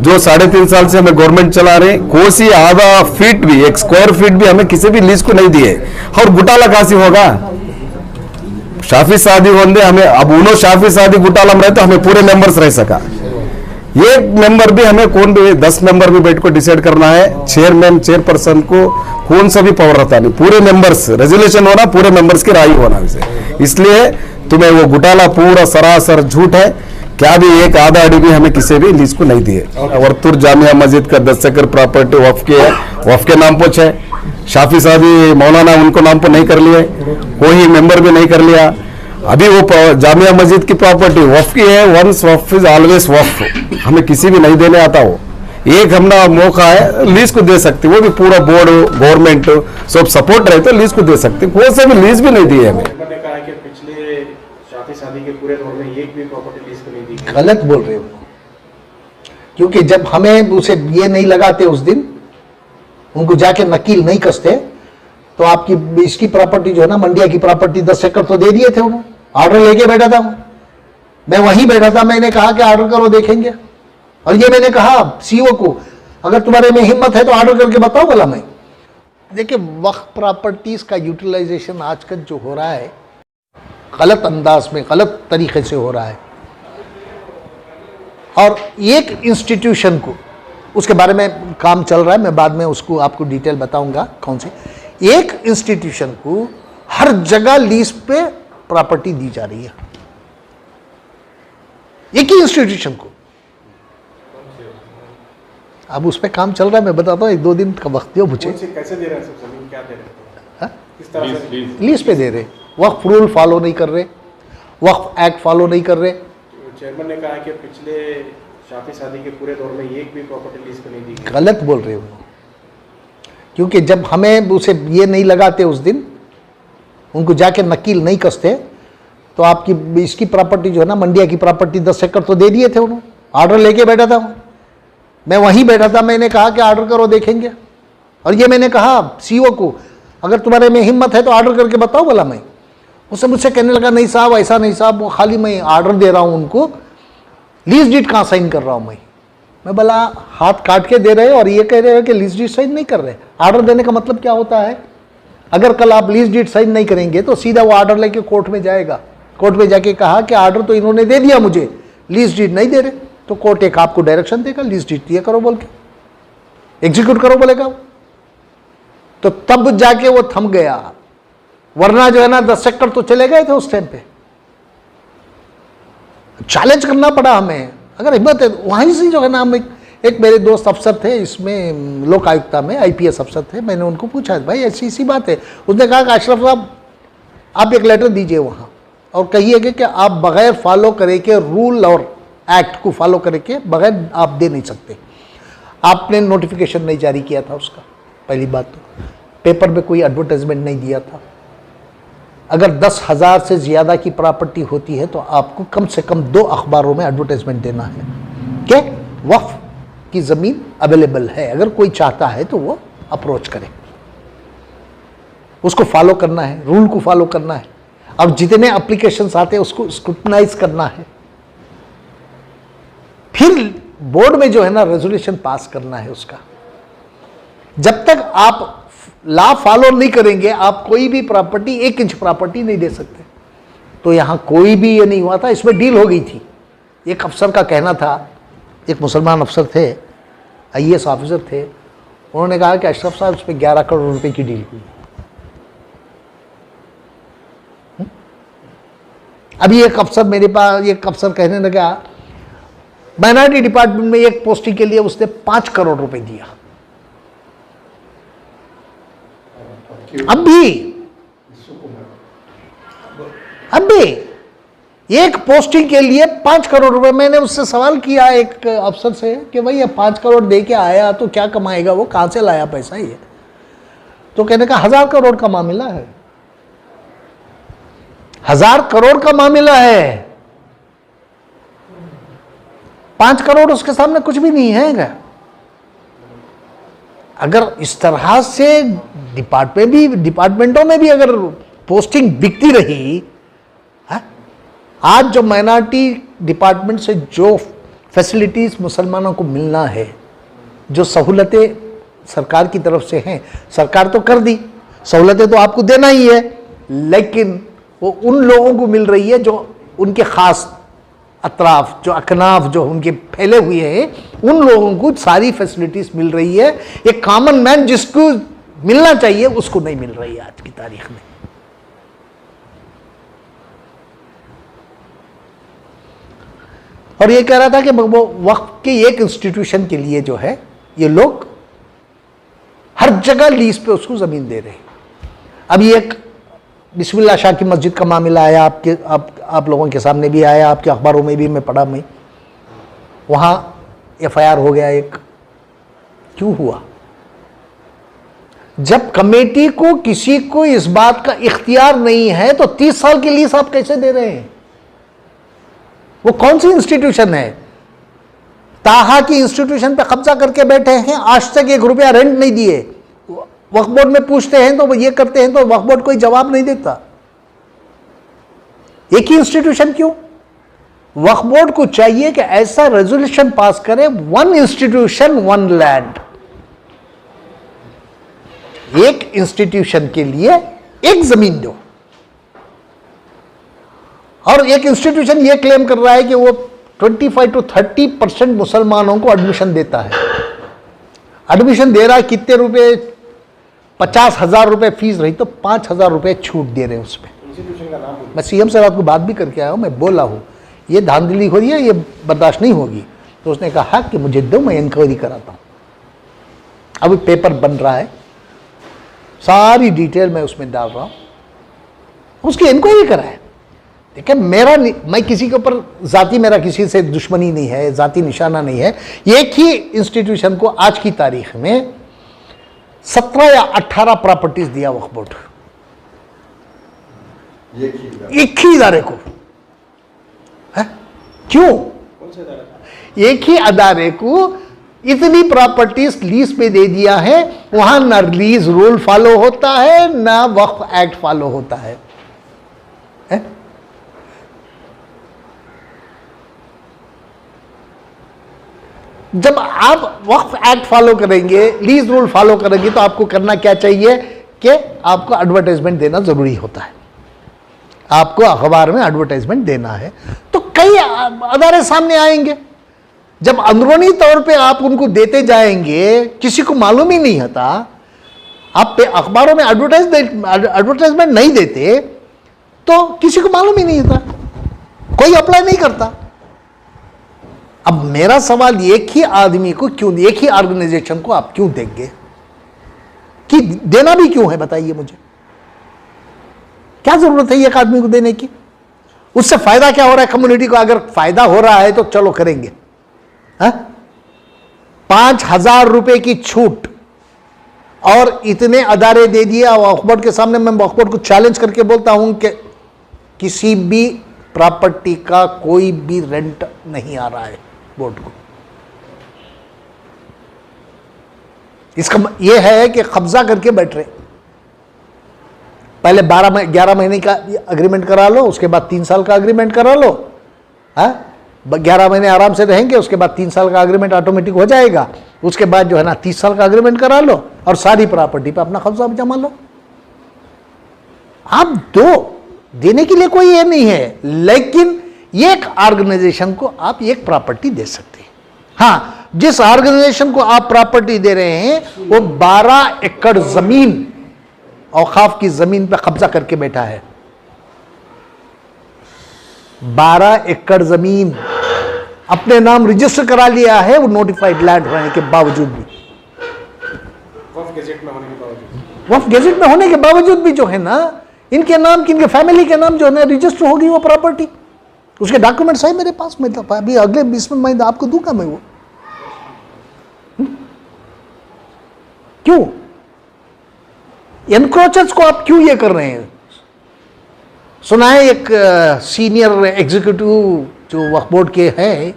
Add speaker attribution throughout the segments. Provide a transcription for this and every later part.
Speaker 1: जो 3.5 साल से हमें गवर्नमेंट चला रहे, कोसी आधा फीट भी, 1 स्क्वायर फीट भी हमें किसी भी लीज को नहीं दिए। और घोटाला कहां से होगा? शाफी सादी होंगे हमें, अब उन्होंने शाफी सादी घोटाला में रहे तो हमें पूरे मेंबर्स रह सका। ये मेंबर भी हमें कौन भी 10 मेंबर भी बैठ को डिसाइड करना है, चेयरमैन चेयरपर्सन को कौन सा भी पावर रहता नहीं, पूरे मेंबर्स रेजोल्यूशन होना, पूरे मेंबर्स की राय होना। इसलिए तुम्हें वो घोटाला पूरा सरासर झूठ है। क्या भी एक आधा अड़ी भी हमें किसी भी लीज को नहीं दिए। वर्तुर जामिया मस्जिद का 10 एकड़ प्रॉपर्टी वक्फ की है, वक्फ के नाम पर है। शाफी सादी मौलाना उनको नाम पर नहीं कर लिए, कोई मेंबर भी नहीं कर लिया। अभी वो जामिया मस्जिद की प्रॉपर्टी वक्फ की है, वंस वक्फ इज ऑलवेज वक्फ, हमें किसी भी नहीं देने आता। वो एक हमने मौका है लीज को दे सकते, वो भी पूरा बोर्ड गवर्नमेंट सब सपोर्ट रहे तो लीज को दे सकते, कोई से भी लीज भी नहीं दी है हमें।
Speaker 2: कहा कि पिछले शादी शादी के पूरे दौर में एक भी प्रॉपर्टी लीज को नहीं दी।
Speaker 3: गलत बोल रहे हो, क्योंकि जब हमें उसे ये नहीं लगाते उस दिन, उनको जाके नकील नहीं कसते, तो आपकी इसकी प्रॉपर्टी जो है ना, मंडिया की प्रॉपर्टी 10 एकड़ तो दे दिए थे उन्होंने। ऑर्डर लेके बैठा था मैं वहीं बैठा था, मैंने कहा कि ऑर्डर करो देखेंगे। और ये मैंने कहा सीओ को, अगर तुम्हारे में हिम्मत है तो ऑर्डर करके बताओ भला। मैं देखिए, वक्फ प्रॉपर्टीज का यूटिलाइजेशन आजकल जो हो रहा है गलत अंदाज में, गलत तरीके से हो रहा है। और एक इंस्टीट्यूशन को, उसके बारे में काम चल रहा है, मैं बाद में उसको आपको डिटेल बताऊंगा कौन सी। एक इंस्टीट्यूशन को हर जगह लीज पे प्रॉपर्टी दी जा रही है, एक ही इंस्टीट्यूशन को। अब उस पे काम चल रहा है, मैं बताता हूँ, 1-2 दिन का वक्त दियो मुझे।
Speaker 2: कैसे दे रहे हैं सब जमीन, क्या दे रहे हैं, किस तरह से
Speaker 3: लीज पे दे रहे, वक्फ रूल फॉलो नहीं कर रहे, वक्फ एक्ट फॉलो नहीं कर रहे।
Speaker 2: चेयरमैन ने कहा कि पिछले शादी शादी के पूरे दौर में एक भी प्रॉपर्टी लीज को नहीं दी।
Speaker 3: गलत बोल रहे हो, क्योंकि जब हमें उसे ये नहीं लगाते उस दिन, उनको जाके नकील नहीं कसते, तो आपकी इसकी प्रॉपर्टी जो है ना, मंडिया की प्रॉपर्टी 10 एकड़ तो दे दिए थे उन्होंने। ऑर्डर लेके बैठा था मैं वहीं बैठा था, मैंने कहा कि ऑर्डर करो देखेंगे। और ये मैंने कहा सीओ को, अगर तुम्हारे में हिम्मत है तो ऑर्डर करके बताओ भला। मैं उससे मुझसे कहने लगा, नहीं साहब ऐसा नहीं साहब, वो खाली मैं ऑर्डर दे रहा हूँ उनको, लीज डीड कहाँ साइन कर रहा हूँ मैं भला हाथ काट के दे रहे और ये कह रहे हो कि लीज डीड साइन नहीं कर रहे। ऑर्डर देने का मतलब क्या होता है? अगर कल आप लीज डीड साइन नहीं करेंगे तो सीधा वो ऑर्डर लेके कोर्ट में जाएगा, कोर्ट में जाके कहा कि ऑर्डर तो इन्होंने दे दिया मुझे, लीज डीड नहीं दे रहे, तो कोर्ट एक आपको डायरेक्शन देगा, लीज डीड दिया करो बोल के, एग्जीक्यूट करो बोलेगा। तो तब जाके वो थम गया, वरना जो है ना 10 एकड़ तो चले गए थे उस टाइम पे। चैलेंज करना पड़ा हमें, अगर हिम्मत है वहीं से जो है ना। हम एक मेरे दोस्त अफसर थे इसमें, लोक आयुक्ता में IPS अफसर थे, मैंने उनको पूछा भाई ऐसी बात है। उसने कहा कि अशरफ साहब आप एक लेटर दीजिए वहाँ और कहिए कि आप बगैर फॉलो करे के रूल और एक्ट को फॉलो करे के बगैर आप दे नहीं सकते। आपने नोटिफिकेशन नहीं जारी किया था उसका, पहली बात तो पेपर में कोई एडवर्टाइजमेंट नहीं दिया था। अगर 10,000 से ज़्यादा की प्रॉपर्टी होती है तो आपको कम से कम 2 अखबारों में एडवर्टाइजमेंट देना है कि वक्फ की ज़मीन अवेलेबल है, अगर कोई चाहता है तो वो अप्रोच करे। उसको फॉलो करना है, रूल को फॉलो करना है। अब जितने एप्लीकेशंस आते हैं उसको स्क्रूटनाइज करना है, फिर बोर्ड में जो है ना रेजोल्यूशन पास करना है उसका। जब तक आप लॉ फॉलो नहीं करेंगे आप कोई भी प्रॉपर्टी, 1 इंच प्रॉपर्टी नहीं दे सकते। तो यहाँ कोई भी ये नहीं हुआ था, इसमें डील हो गई थी। एक अफसर का कहना था, एक मुसलमान अफसर थे, IAS ऑफिसर थे, उन्होंने कहा कि अशरफ साहब इसमें 11 करोड़ रुपए की डील हुई। अभी एक अफसर मेरे पास, एक अफसर कहने लगा माइनॉरिटी डिपार्टमेंट में एक पोस्टिंग के लिए उसने 5 करोड़ रुपए दिया। अब भी एक पोस्टिंग के लिए 5 करोड़ रुपए। मैंने उससे सवाल किया एक अफसर से कि भाई ये 5 करोड़ दे के आया तो क्या कमाएगा वो, कहां से लाया पैसा ये? तो कहने का 1000 करोड़ का मामला है, 1000 करोड़ का मामला है। 5 करोड़ उसके सामने कुछ भी नहीं है। अगर इस तरह से डिपार्टमेंटों में भी अगर पोस्टिंग बिकती रही, आज जो माइनॉरिटी डिपार्टमेंट से जो फैसिलिटीज़ मुसलमानों को मिलना है, जो सहूलतें सरकार की तरफ से हैं, सरकार तो कर दी, सहूलतें तो आपको देना ही है, लेकिन वो उन लोगों को मिल रही है जो उनके ख़ास अतराफ, जो अकनाफ जो उनके फैले हुए हैं, उन लोगों को सारी फैसिलिटीज़ मिल रही है। एक कॉमन मैन जिसको मिलना चाहिए उसको नहीं मिल रही है आज की तारीख में। और ये कह रहा था कि वो वक्फ के एक इंस्टीट्यूशन के लिए जो है ये लोग हर जगह लीज पे उसको ज़मीन दे रहे हैं। अभी एक बिस्मिल्लाह शाह की मस्जिद का मामला आया, आप लोगों के सामने भी आया, आपके अखबारों में भी मैं पढ़ा, मैं वहाँ FIR हो गया एक। क्यों हुआ? जब कमेटी को किसी को इस बात का इख्तियार नहीं है तो 30 साल के लीज आप कैसे दे रहे हैं? वो कौन सी इंस्टीट्यूशन है? ताहा की इंस्टीट्यूशन पे कब्जा करके बैठे हैं, आज तक 1 रुपया रेंट नहीं दिए। वक्फ बोर्ड में पूछते हैं तो वो ये करते हैं तो वक्फ बोर्ड कोई जवाब नहीं देता। एक ही इंस्टीट्यूशन क्यों? वक्फ बोर्ड को चाहिए कि ऐसा रेजोल्यूशन पास करे, 1 इंस्टीट्यूशन 1 लैंड, एक इंस्टीट्यूशन के लिए एक जमीन दो। और एक इंस्टीट्यूशन ये क्लेम कर रहा है कि वो 25 to 30% मुसलमानों को एडमिशन देता है। एडमिशन दे रहा है कितने रुपए? 50,000 रुपए फीस रही तो 5,000 रुपए छूट दे रहे हैं उसमें।
Speaker 2: इंस्टीट्यूशन का नाम
Speaker 3: मैं CM से रात को बात भी करके आया हूँ, मैं बोला हूँ ये धांधली हो रही है, ये बर्दाश्त नहीं होगी। तो उसने कहा कि मुझे दो, मैं इंक्वायरी कराता हूँ। अभी पेपर बन रहा है, सारी डिटेल मैं उसमें डाल रहा हूँ, उसकी इंक्वायरी कराए। देखिए मैं किसी के ऊपर जाति, मेरा किसी से दुश्मनी नहीं है, जाति निशाना नहीं है। एक ही इंस्टीट्यूशन को आज की तारीख में 17 या 18 प्रॉपर्टीज दिया वक्फ बोर्ड, एक ही इदारे को है? क्यों?
Speaker 2: कौन सा इदारा?
Speaker 3: एक ही अदारे को इतनी प्रॉपर्टीज लीज पे दे दिया है, वहां ना लीज रूल फॉलो होता है ना वक्फ एक्ट फॉलो होता है। जब आप वक्फ एक्ट फॉलो करेंगे, लीज रूल फॉलो करेंगे, तो आपको करना क्या चाहिए कि आपको एडवर्टाइजमेंट देना जरूरी होता है। आपको अखबार में एडवर्टाइजमेंट देना है तो कई अदारे सामने आएंगे। जब अंदरूनी तौर पे आप उनको देते जाएंगे, किसी को मालूम ही नहीं होता, आप अखबारों में एडवर्टाइजमेंट नहीं देते तो किसी को मालूम ही नहीं होता, कोई अप्लाई नहीं करता। अब मेरा सवाल, एक ही आदमी को क्यों, एक ही ऑर्गेनाइजेशन को आप क्यों देंगे? कि देना भी क्यों है बताइए मुझे, क्या जरूरत है एक आदमी को देने की? उससे फायदा क्या हो रहा है कम्युनिटी को? अगर फायदा हो रहा है तो चलो करेंगे। 5,000 रुपए की छूट और इतने अदारे दे दिए। वक्फ बोर्ड के सामने मैं वक्फ बोर्ड को चैलेंज करके बोलता हूं कि किसी भी प्रॉपर्टी का कोई भी रेंट नहीं आ रहा है बोर्ड को। इसका यह है कि कब्जा करके बैठ रहे। पहले 11 महीने का अग्रीमेंट करा लो, उसके बाद 3 साल का अग्रीमेंट करा लो। 11 महीने आराम से रहेंगे, उसके बाद 3 साल का अग्रीमेंट ऑटोमेटिक हो जाएगा। उसके बाद जो है ना 30 साल का अग्रीमेंट करा लो और सारी प्रॉपर्टी पे अपना कब्जा जमा लो। आप देने के लिए कोई ये नहीं है, लेकिन एक ऑर्गेनाइजेशन को आप एक प्रॉपर्टी दे सकते हैं। हाँ, जिस ऑर्गेनाइजेशन को आप प्रॉपर्टी दे रहे हैं वो 12 एकड़ जमीन औकाफ की जमीन पर कब्जा करके बैठा है। 12 एकड़ जमीन अपने नाम रजिस्टर करा लिया है, वो नोटिफाइड लैंड होने के बावजूद भी,
Speaker 2: वक्फ गेजेट में होने के बावजूद,
Speaker 3: वक्फ गेजेट में होने के बावजूद भी जो है ना, इनके नाम की, इनके फैमिली के नाम जो है ना रजिस्टर होगी वो प्रॉपर्टी। उसके डॉक्यूमेंट्स है मेरे पास, मैं अभी अगले 20 में मैं आपको दूंगा मैं वो। क्यों एनक्रोचर्स को आप क्यों ये कर रहे हैं? सुना है एक सीनियर एग्जीक्यूटिव जो वक्फ बोर्ड के हैं,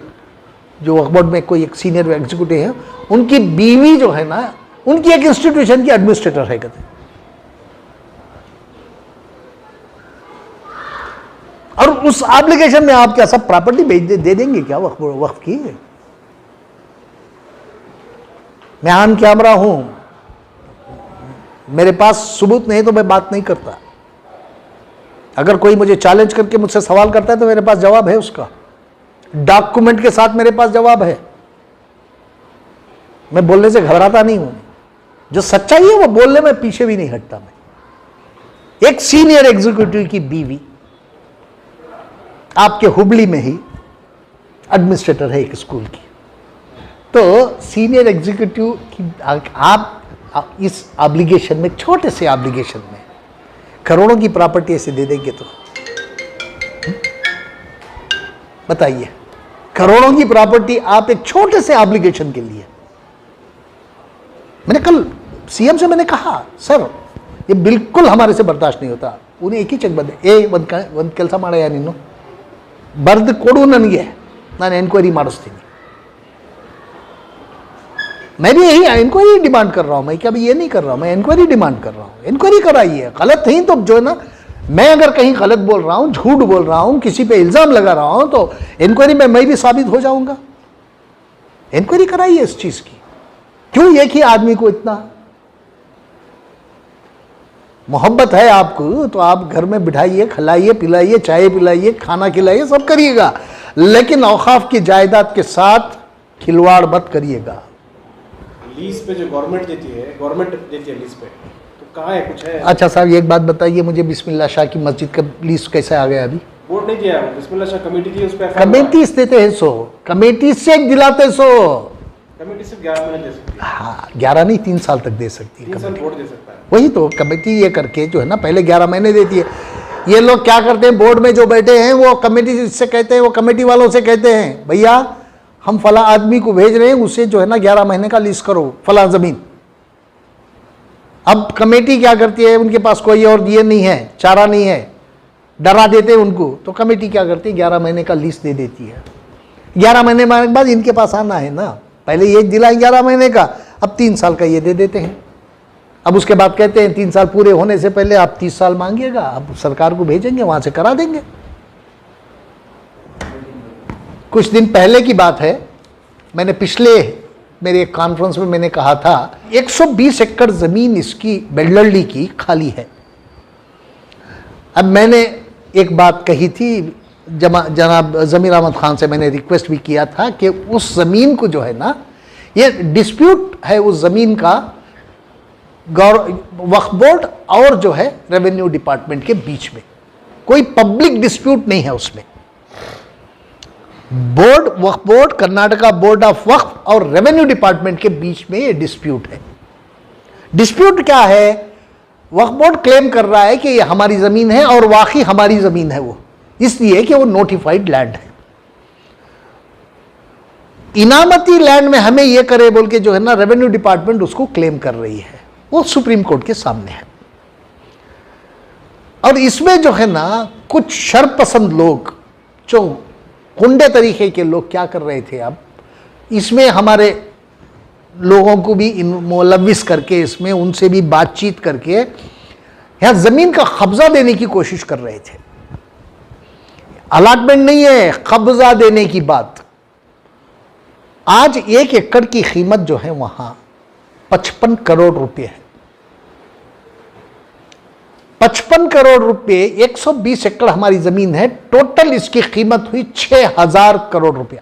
Speaker 3: जो वक्फ बोर्ड में कोई एक सीनियर एग्जीक्यूटिव है, उनकी बीवी जो है ना, उनकी एक इंस्टीट्यूशन की एडमिनिस्ट्रेटर है कहते। और उस एप्लीकेशन में आप क्या सब प्रॉपर्टी दे देंगे क्या वक्फ की? मैं ऑन कैमरा हूं, मेरे पास सबूत नहीं तो मैं बात नहीं करता। अगर कोई मुझे चैलेंज करके मुझसे सवाल करता है तो मेरे पास जवाब है, उसका डॉक्यूमेंट के साथ मेरे पास जवाब है। मैं बोलने से घबराता नहीं हूं, जो सच्चाई है वो बोलने में पीछे भी नहीं हटता। मैं एक सीनियर एग्जीक्यूटिव की बीवी आपके हुबली में ही एडमिनिस्ट्रेटर है एक स्कूल की, तो सीनियर एग्जीक्यूटिव की आप इस ऑब्लिगेशन में, छोटे से ऑब्लिगेशन में करोड़ों की प्रॉपर्टी ऐसे दे देंगे तो बताइए, करोड़ों की प्रॉपर्टी आप एक छोटे से ऑब्लिगेशन के लिए। मैंने कल सीएम से मैंने कहा, सर ये बिल्कुल हमारे से बर्दाश्त नहीं होता। उन्हें एक ही चेक बंदे ಒಂದು ಕೆಲಸ ಮಾಡಯ್ಯ ನೀನು, ಬರೆದು ಕೊಡು ನನಗೆ, ನಾನು एनक्वायरी ಮಾಡಿಸ್ತೀನಿ। मैं भी यही इंक्वायरी डिमांड कर रहा हूं, मैं क्या भी ये नहीं कर रहा हूं, मैं इंक्वायरी डिमांड कर रहा हूं। इंक्वायरी कराइए, गलत नहीं तो जो है ना, मैं अगर कहीं गलत बोल रहा हूं, झूठ बोल रहा हूं, किसी पे इल्जाम लगा रहा हूं, तो इंक्वायरी में मैं भी साबित हो जाऊंगा। इंक्वायरी कराइए इस चीज की। क्यों एक ही आदमी को इतना मोहब्बत है आपको, तो आप घर में बिठाइए, खिलाइए, पिलाइए, चाय पिलाइए, खाना खिलाइए, सब करिएगा, लेकिन औकाफ की जायदाद के साथ खिलवाड़ मत करिएगा।
Speaker 2: लीज पे जो गवर्नमेंट देती है लीज पे, तो कहाँ है, कुछ है?
Speaker 3: अच्छा साहब एक बात बताइए मुझे, बिस्मिल्लाह शाह की मस्जिद का लीज कैसे आ गया? अभी
Speaker 2: बोर्ड नहीं दिया, बिस्मिल्लाह शाह कमेटी थी, उस पे
Speaker 3: कमेटी देते हैं 100, कमेटी से दिलाते 100।
Speaker 2: कमेटी सिर्फ 11 महीने दे सकती है।
Speaker 3: हाँ 11 नहीं 3 साल तक दे सकती है
Speaker 2: 3 साल
Speaker 3: कमेटी।
Speaker 2: बोर्ड दे सकता है।
Speaker 3: वही तो कमेटी ये करके जो है ना, पहले 11 महीने देती है। ये लोग क्या करते हैं, बोर्ड में जो बैठे हैं वो कमेटी से कहते हैं, वो कमेटी वालों से कहते हैं भैया हम फला आदमी को भेज रहे हैं, उसे जो है ना 11 महीने का लीज करो फला जमीन। अब कमेटी क्या करती है, उनके पास कोई और ये नहीं है, चारा नहीं है, डरा देते हैं उनको, तो कमेटी क्या करती है 11 महीने का लीज दे देती है। 11 महीने के बाद इनके पास आना है ना, पहले ये दिलाए 11 महीने का, अब 3 साल का ये दे देते हैं। अब उसके बाद कहते हैं 3 साल पूरे होने से पहले आप 30 साल मांगिएगा, अब सरकार को भेजेंगे, वहां से करा देंगे। कुछ दिन पहले की बात है, मैंने पिछले मेरे एक कॉन्फ्रेंस में मैंने कहा था 120 एकड़ जमीन इसकी बेल्लरली की खाली है। अब मैंने एक बात कही थी, जनाब जमीर अहमद खान से मैंने रिक्वेस्ट भी किया था कि उस ज़मीन को जो है ना, ये डिस्प्यूट है उस ज़मीन का वक्फ बोर्ड और जो है रेवेन्यू डिपार्टमेंट के बीच में, कोई पब्लिक डिस्प्यूट नहीं है उसमें। Board, Waqf board, Karnataka board of Waqf और रेवेन्यू डिपार्टमेंट के बीच में ये डिस्प्यूट है। डिस्प्यूट क्या है, वक्फ बोर्ड क्लेम कर रहा है कि ये हमारी ज़मीन है और वाकई हमारी ज़मीन है वो, इसलिए कि वो नोटिफाइड लैंड है। इनामती लैंड में हमें ये करे बोल के जो है ना रेवेन्यू डिपार्टमेंट उसको क्लेम कर रही है, वो सुप्रीम कोर्ट के सामने है। और इसमें जो है ना कुछ शरपसंद लोग, जो गुंडे तरीके के लोग क्या कर रहे थे, अब इसमें हमारे लोगों को भी मुलविस करके, इसमें उनसे भी बातचीत करके यहां जमीन का कब्जा देने की कोशिश कर रहे थे। अलॉटमेंट नहीं है, कब्जा देने की बात। आज 1 एकड़ की कीमत जो है वहां 55 करोड़ रुपए है। 55 करोड़ रुपए, 120 एकड़ हमारी जमीन है, टोटल इसकी कीमत हुई 6000 करोड़ रुपया।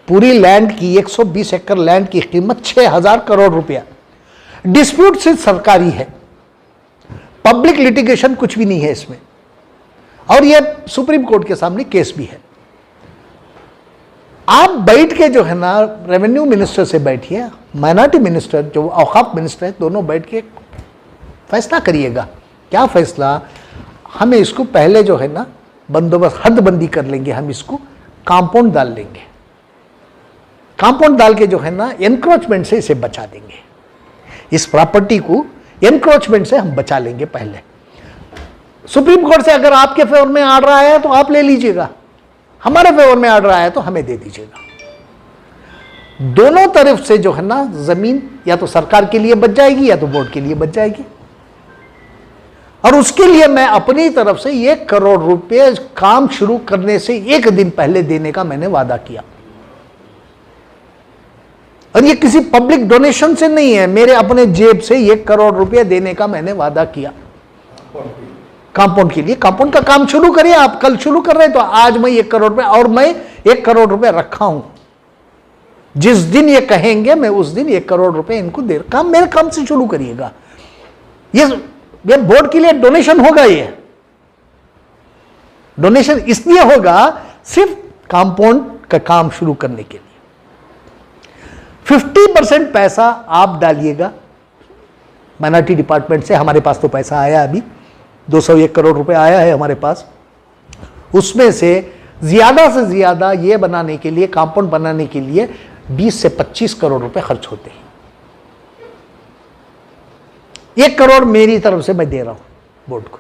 Speaker 3: पूरी लैंड की 120 एकड़ लैंड की कीमत 6000 करोड़ रुपया। डिस्प्यूट सिर्फ सरकारी है, पब्लिक लिटिगेशन कुछ भी नहीं है इसमें, और यह सुप्रीम कोर्ट के सामने केस भी है। आप बैठ के जो है ना रेवेन्यू मिनिस्टर से बैठिए, माइनॉरिटी मिनिस्टर जो औकाफ मिनिस्टर है, दोनों बैठ के फैसला करिएगा। क्या फैसला, हमें इसको पहले जो है ना बंदोबस्त, हदबंदी कर लेंगे, हम इसको कंपाउंड डाल लेंगे, कंपाउंड डाल के जो है ना एनक्रोचमेंट से इसे बचा देंगे, इस प्रॉपर्टी को एनक्रोचमेंट से हम बचा लेंगे। पहले सुप्रीम कोर्ट से अगर आपके फेवर में आर्डर आया है तो आप ले लीजिएगा, हमारे फेवर में आर्डर आया तो हमें दे दीजिएगा। दोनों तरफ से जो है ना जमीन या तो सरकार के लिए बच जाएगी या तो बोर्ड के लिए बच जाएगी। और उसके लिए मैं अपनी तरफ से 1 करोड़ रुपए काम शुरू करने से 1 दिन पहले देने का मैंने वादा किया। और ये किसी पब्लिक डोनेशन से नहीं है, मेरे अपने जेब से 1 करोड़ रुपए देने का मैंने वादा किया कंपाउंड के लिए। कंपाउंड का काम शुरू करिए, आप कल शुरू कर रहे हैं तो आज मैं 1 करोड़ रुपए, और मैं 1 करोड़ रुपए रखा हूं। जिस दिन ये कहेंगे मैं उस दिन 1 करोड़ रुपए इनको दे, काम मेरे काम से शुरू करिएगा। ये बोर्ड के लिए डोनेशन होगा, ये डोनेशन इसलिए होगा सिर्फ कंपाउंड का काम शुरू करने के लिए। 50% पैसा आप डालिएगा माइनॉरिटी डिपार्टमेंट से। हमारे पास तो पैसा आया, अभी 201 करोड़ रुपए आया है हमारे पास। उसमें से ज्यादा ये बनाने के लिए, कंपाउंड बनाने के लिए 20 से 25 करोड़ रुपए खर्च होते हैं। 1 करोड़ मेरी तरफ से मैं दे रहा हूं बोर्ड को।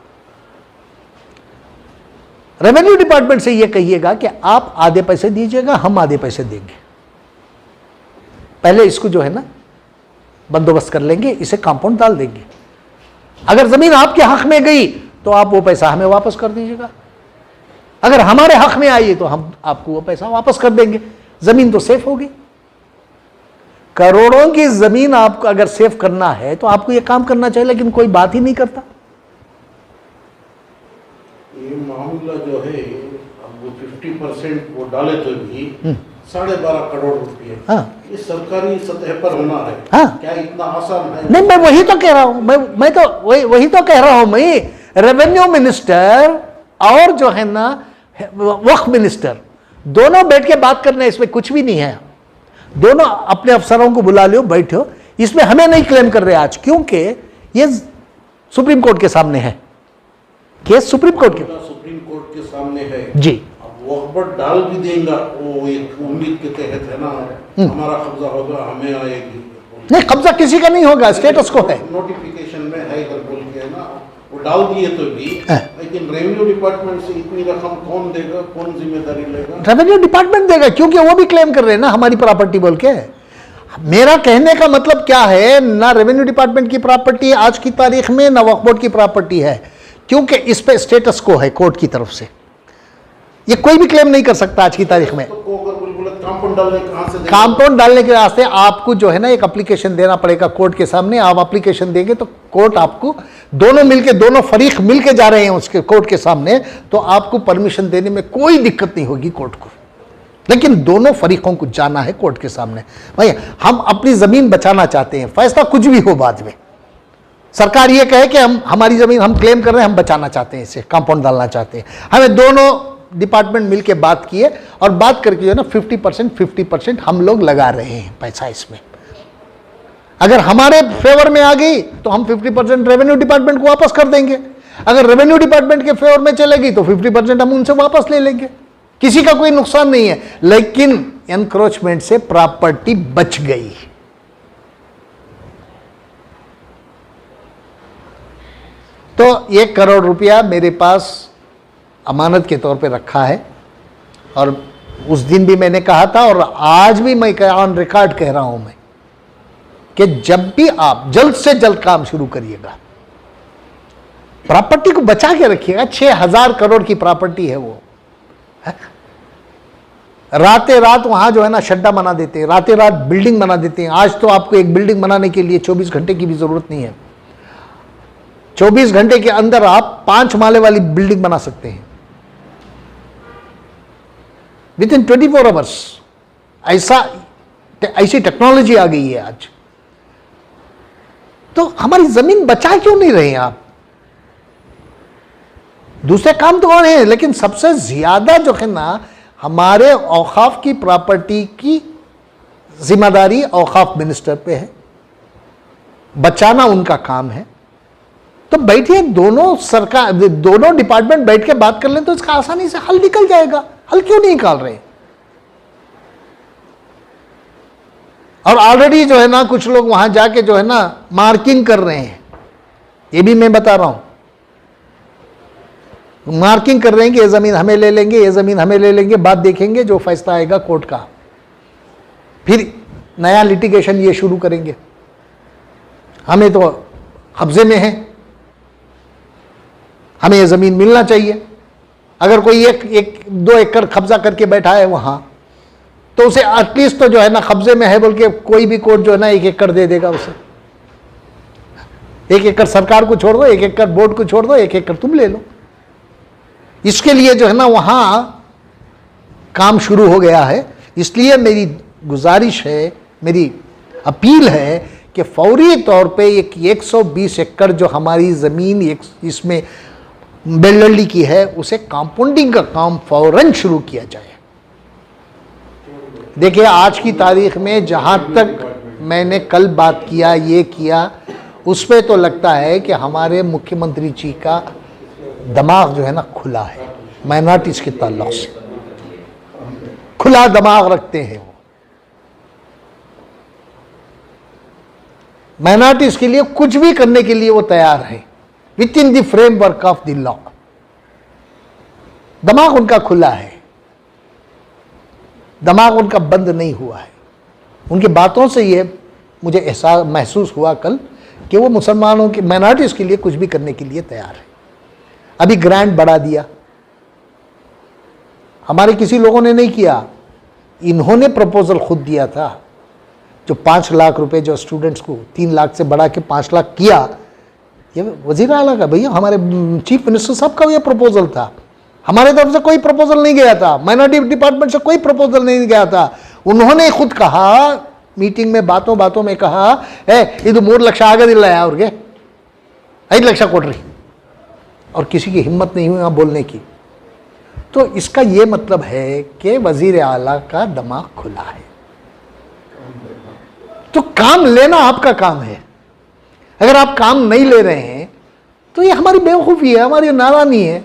Speaker 3: रेवेन्यू डिपार्टमेंट से यह कहिएगा कि आप आधे पैसे दीजिएगा, हम आधे पैसे देंगे। पहले इसको जो है ना बंदोबस्त कर लेंगे, इसे कंपाउंड डाल देंगे। अगर जमीन आपके हक में गई तो आप वो पैसा हमें वापस कर दीजिएगा, अगर हमारे हक में आई तो हम आपको वो पैसा वापस कर देंगे। जमीन तो सेफ होगी। करोड़ों की जमीन आपको अगर सेफ करना है तो आपको ये काम करना चाहिए, लेकिन कोई बात ही नहीं करता।
Speaker 4: ये मामला जो है, अब वो 50% वो डाले तो भी 12.5 करोड़ रुपये, ये सरकारी सतह पर होना है। क्या इतना आसान है?
Speaker 3: नहीं, मैं वही तो कह रहा हूं, मैं तो वही तो कह रहा हूं। मैं रेवेन्यू मिनिस्टर और जो है ना वक्फ मिनिस्टर दोनों बैठ के बात करना, इसमें कुछ भी नहीं है। दोनों अपने अफसरों को बुला लो, बैठो। इसमें हमें नहीं क्लेम कर रहे आज, क्योंकि ये सुप्रीम कोर्ट के सामने है केस। सुप्रीम कोर्ट के
Speaker 4: सामने है
Speaker 3: जी।
Speaker 4: अब वक्फ बोर्ड डाल भी देगा, वो एक उम्मीद के तहत है ना, हमारा कब्जा होगा, हमें आएगी।
Speaker 3: नहीं, कब्जा किसी का नहीं होगा, स्टेटस को है।
Speaker 4: नोटिफिकेशन में है इधर बोल के ना, वो डाल दिए तो भी, लेकिन रेवेन्यू डिपार्टमेंट से इतनी रकम कौन देगा, कौन जिम्मेदारी लेगा?
Speaker 3: रेवेन्यू डिपार्टमेंट देगा, क्योंकि वो भी क्लेम कर रहे हैं ना हमारी प्रॉपर्टी बोल के। मेरा कहने का मतलब क्या है, ना रेवेन्यू डिपार्टमेंट की प्रॉपर्टी आज की तारीख में, ना वक्फ बोर्ड की प्रॉपर्टी है, क्योंकि इस पे स्टेटस को है कोर्ट की तरफ से। ये कोई भी क्लेम नहीं कर सकता आज की तारीख में। कंपाउंड डालने के वास्ते आपको जो है ना एक एप्लीकेशन देना पड़ेगा कोर्ट के सामने। आप एप्लीकेशन देंगे तो कोर्ट आपको, दोनों मिलके, दोनों फरीक मिलके जा रहे हैं उसके कोर्ट के सामने, तो आपको परमिशन देने में कोई दिक्कत नहीं होगी कोर्ट को। लेकिन दोनों फरीकों को जाना है कोर्ट के सामने। भाई हम अपनी जमीन बचाना चाहते हैं, फैसला कुछ भी हो बाद में। सरकार ये कहे कि हम हमारी जमीन हम क्लेम कर रहे हैं, हम बचाना चाहते हैं, इसे कंपाउंड डालना चाहते हैं। हमें दोनों डिपार्टमेंट मिलके बात किए और बात करके जो है ना 50% हम लोग लगा रहे हैं पैसा इसमें। अगर हमारे फेवर में आ गई तो हम 50% रेवेन्यू डिपार्टमेंट को वापस कर देंगे। अगर रेवेन्यू डिपार्टमेंट के फेवर में चलेगी तो 50% हम उनसे वापस ले लेंगे। किसी का कोई नुकसान नहीं है, लेकिन एनक्रोचमेंट से प्रॉपर्टी बच गई। तो 1 करोड़ रुपया मेरे पास अमानत के तौर पे रखा है, और उस दिन भी मैंने कहा था और आज भी मैं ऑन रिकॉर्ड कह रहा हूं मैं कि जब भी आप जल्द से जल्द काम शुरू करिएगा, प्रॉपर्टी को बचा के रखिएगा। 6000 करोड़ की प्रॉपर्टी है वो। रातें रात वहां जो है ना शड्डा बना देते हैं, रातें रात बिल्डिंग बना देते हैं। आज तो आपको एक बिल्डिंग बनाने के लिए 24 घंटे की भी जरूरत नहीं है। 24 घंटे के अंदर आप 5 माले वाली बिल्डिंग बना सकते हैं विद इन 24 आवर्स। ऐसी टेक्नोलॉजी आ गई है आज। तो हमारी जमीन बचा क्यों नहीं रहे हैं आप? दूसरे काम तो और हैं, लेकिन सबसे ज्यादा जो है ना हमारे औकाफ की प्रॉपर्टी की जिम्मेदारी औकाफ मिनिस्टर पे है, बचाना उनका काम है। तो बैठिए, दोनों सरकार, दोनों डिपार्टमेंट बैठ के बात कर लें तो इसका आसानी से हल निकल जाएगा। हल क्यों नहीं निकाल रहे? और ऑलरेडी जो है ना कुछ लोग वहां जाके जो है ना मार्किंग कर रहे हैं, ये भी मैं बता रहा हूं। मार्किंग कर रहे हैं कि ये जमीन हमें ले लेंगे, ये जमीन हमें ले लेंगे, बात देखेंगे जो फैसला आएगा कोर्ट का, फिर नया लिटिगेशन ये शुरू करेंगे। हमें तो कब्जे में है, हमें ये जमीन मिलना चाहिए। अगर कोई 1-2 एकड़ कब्जा करके बैठा है वहां, तो उसे एटलीस्ट तो जो है ना कब्जे में है बोल के कोई भी कोर्ट जो है ना 1 एकड़ दे देगा उसे। 1 एकड़ सरकार को छोड़ दो, 1 एकड़ बोर्ड को छोड़ दो, 1 एकड़ तुम ले लो। इसके लिए जो है ना वहां काम शुरू हो गया है। इसलिए मेरी गुजारिश है, मेरी अपील है कि फौरी तौर पे एक 120 एकड़ जो हमारी ज़मीन इसमें बेल्लल्ली की है उसे कंपाउंडिंग का काम फौरन शुरू किया जाए। देखिए आज की तारीख में जहाँ तक मैंने कल बात किया, ये किया, उस पर तो लगता है कि हमारे मुख्यमंत्री जी का दिमाग जो है ना खुला है, माइनॉरिटीज़ के ताल्लुक से खुला दिमाग रखते हैं। वो माइनॉरिटीज़ के लिए कुछ भी करने के लिए वो तैयार है, with in the framework of the law. दिमाग उनका खुला है, दिमाग उनका बंद नहीं हुआ है। उनकी बातों से ये मुझे एहसास महसूस हुआ कल कि वो मुसलमानों की माइनॉरिटीज़ के लिए कुछ भी करने के लिए तैयार है। अभी ग्रांट बढ़ा दिया, हमारे किसी लोगों ने नहीं किया, इन्होंने प्रपोजल खुद दिया था। जो 5 लाख रुपए जो स्टूडेंट्स को 3 लाख से बढ़ा के 5 लाख किया, ये वजीर आला का, भैया हमारे चीफ मिनिस्टर साहब का ये प्रपोजल था। हमारे तरफ से कोई प्रपोजल नहीं गया था, माइनॉरिटी डिपार्टमेंट से कोई प्रपोजल नहीं गया था। उन्होंने खुद कहा, मीटिंग में बातों बातों में कहा, ಇದು 3 ಲಕ್ಷ ಆಗೋದಿಲ್ಲ ಅವ್ರಿಗೆ, 5 ಲಕ್ಷ ಕೊಡ್ರಿ, और किसी की हिम्मत नहीं हुई वहाँ बोलने की। तो इसका ये मतलब है कि वजीर आला का दिमाग खुला है। तो काम लेना आपका काम है। अगर आप काम नहीं ले रहे हैं तो ये हमारी बेवकूफ़ी है, हमारी नादानी है।